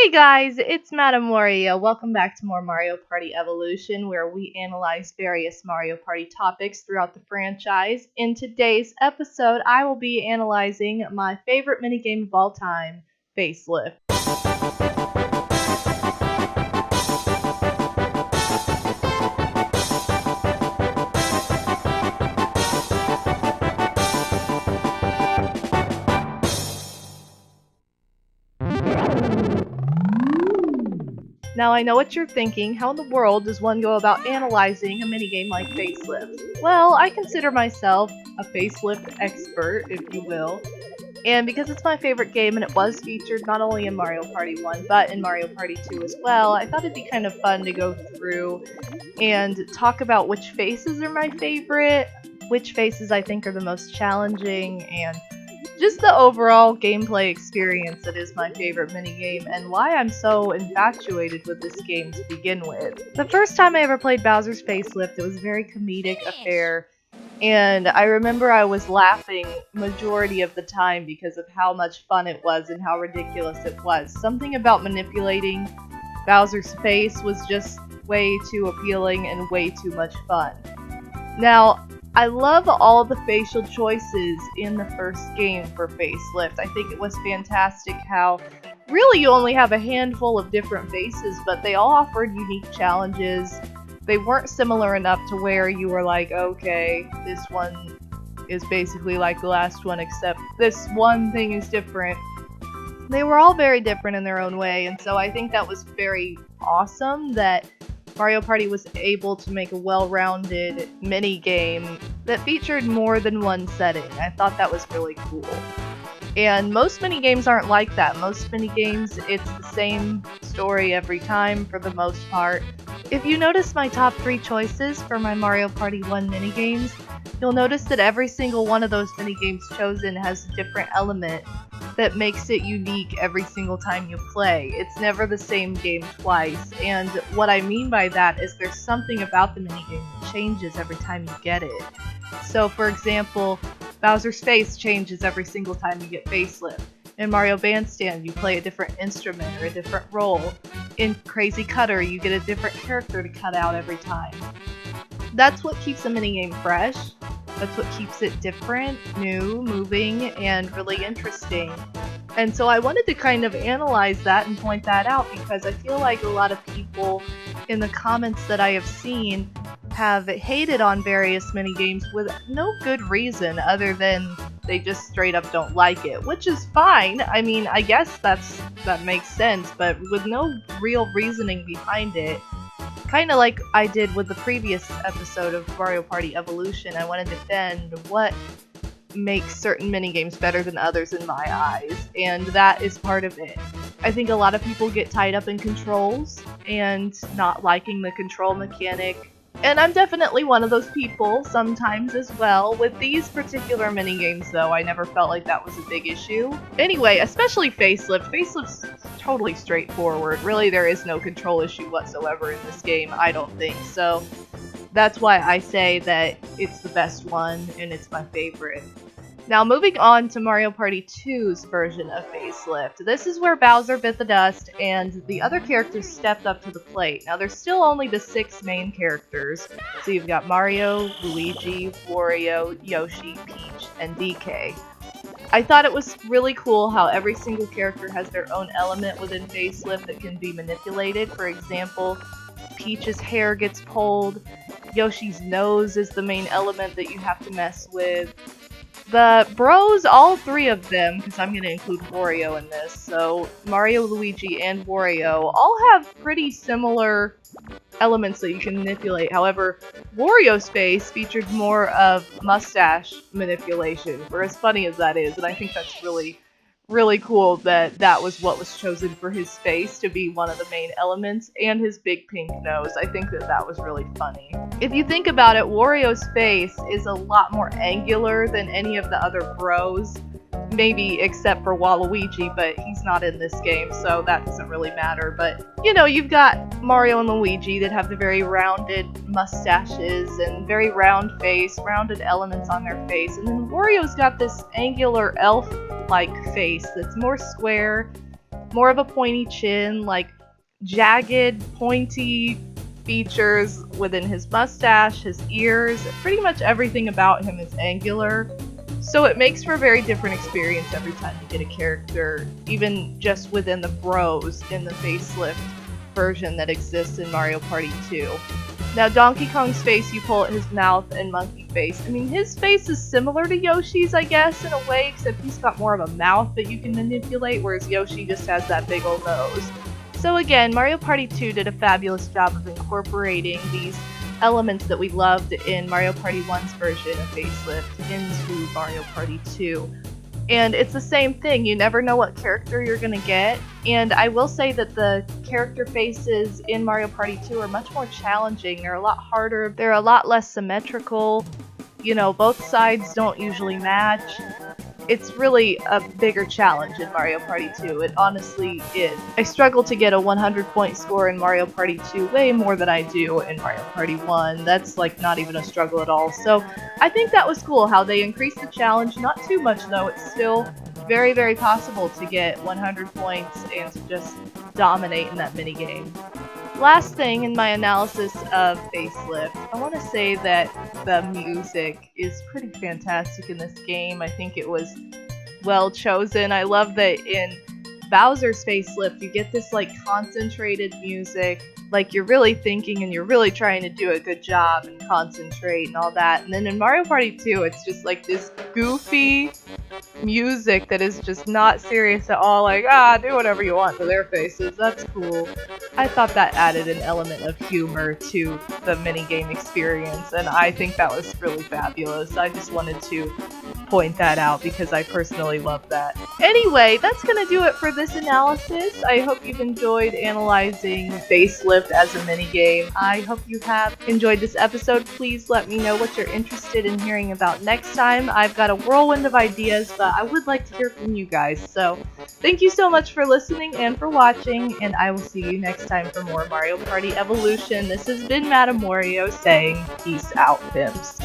Hey guys, it's MadameWario. Welcome back to more Mario Party Evolution, where we analyze various Mario Party topics throughout the franchise. In today's episode, I will be analyzing my favorite minigame of all time, Facelift. Now I know what you're thinking, how in the world does one go about analyzing a minigame like Facelift? Well, I consider myself a facelift expert, if you will, and because it's my favorite game and it was featured not only in Mario Party 1 but in Mario Party 2 as well, I thought it'd be kind of fun to go through and talk about which faces are my favorite, which faces I think are the most challenging, and just the overall gameplay experience that is my favorite minigame and why I'm so infatuated with this game to begin with. The first time I ever played Bowser's Facelift, it was a very comedic affair, and I remember I was laughing majority of the time because of how much fun it was and how ridiculous it was. Something about manipulating Bowser's face was just way too appealing and way too much fun. Now, I love all the facial choices in the first game for Facelift. I think it was fantastic how really you only have a handful of different faces, but they all offered unique challenges. They weren't similar enough to where you were like, okay, this one is basically like the last one, except this one thing is different. They were all very different in their own way, and so I think that was very awesome that Mario Party was able to make a well-rounded mini-game that featured more than one setting. I thought that was really cool. And most mini-games aren't like that. Most mini-games, it's the same story every time for the most part. If you notice my top 3 choices for my Mario Party 1 mini-games, you'll notice that every single one of those mini-games chosen has a different element that makes it unique every single time you play. It's never the same game twice, and what I mean by that is there's something about the minigame that changes every time you get it. So for example, Bowser's face changes every single time you get Facelift. In Mario Bandstand, you play a different instrument or a different role. In Crazy Cutter, you get a different character to cut out every time. That's what keeps a minigame fresh. That's what keeps it different, new, moving, and really interesting. And so I wanted to kind of analyze that and point that out because I feel like a lot of people in the comments that I have seen have hated on various minigames with no good reason other than they just straight up don't like it, which is fine. I mean, I guess that makes sense, but with no real reasoning behind it. Kind of like I did with the previous episode of Mario Party Evolution, I want to defend what makes certain minigames better than others in my eyes, and that is part of it. I think a lot of people get tied up in controls and not liking the control mechanic, and I'm definitely one of those people sometimes as well. With these particular minigames though, I never felt like that was a big issue. Anyway, especially Facelift. Facelift's totally straightforward. Really, there is no control issue whatsoever in this game, I don't think. So that's why I say that it's the best one and it's my favorite. Now moving on to Mario Party 2's version of Facelift. This is where Bowser bit the dust and the other characters stepped up to the plate. Now there's still only the 6 main characters. So you've got Mario, Luigi, Wario, Yoshi, Peach, and DK. I thought it was really cool how every single character has their own element within Facelift that can be manipulated. For example, Peach's hair gets pulled, Yoshi's nose is the main element that you have to mess with. The bros, all 3 of them, because I'm going to include Wario in this, so Mario, Luigi, and Wario all have pretty similar elements that you can manipulate. However, Wario's face featured more of mustache manipulation, for as funny as that is, and I think that's really cool that that was what was chosen for his face to be one of the main elements, and his big pink nose. I think that was really funny. If you think about it, Wario's face is a lot more angular than any of the other bros, maybe except for Waluigi, but he's not in this game, so that doesn't really matter. But, you know, you've got Mario and Luigi that have the very rounded mustaches and very round face, rounded elements on their face, and then Wario's got this angular elf-like face that's more square more of a pointy chin, like jagged, pointy features within his mustache, his ears. Pretty much everything about him is angular. So it makes for a very different experience every time you get a character, even just within the bros in the facelift version that exists in Mario Party 2. Now Donkey Kong's face, you pull at his mouth, and Monkey face. I mean, his face is similar to Yoshi's, I guess, in a way, except he's got more of a mouth that you can manipulate, whereas Yoshi just has that big old nose. So again, Mario Party 2 did a fabulous job of incorporating these elements that we loved in Mario Party 1's version of facelift into Mario Party 2. And it's the same thing, you never know what character you're gonna get, and I will say that the character faces in Mario Party 2 are much more challenging. They're a lot harder, they're a lot less symmetrical, you know, both sides don't usually match. It's really a bigger challenge in Mario Party 2, it honestly is. I struggle to get a 100-point score in Mario Party 2 way more than I do in Mario Party 1. That's like not even a struggle at all. So I think that was cool how they increased the challenge, not too much though, it's still very, very possible to get 100 points and to just dominate in that minigame. Last thing in my analysis of Facelift, I want to say that the music is pretty fantastic in this game. I think it was well chosen. I love that in Bowser's Facelift you get this like concentrated music, like you're really thinking and you're really trying to do a good job and concentrate and all that. And then in Mario Party 2 it's just like this goofy music that is just not serious at all, like, do whatever you want to their faces, that's cool. I thought that added an element of humor to the minigame experience, and I think that was really fabulous. I just wanted to point that out because I personally love that. Anyway, that's gonna do it for this analysis. I hope you've enjoyed analyzing Facelift as a minigame. I hope you have enjoyed this episode. Please let me know what you're interested in hearing about next time. I've got a whirlwind of ideas, but I would like to hear from you guys. So thank you so much for listening and for watching, and I will see you next time for more Mario Party Evolution. This has been MadameWario saying peace out, pimps.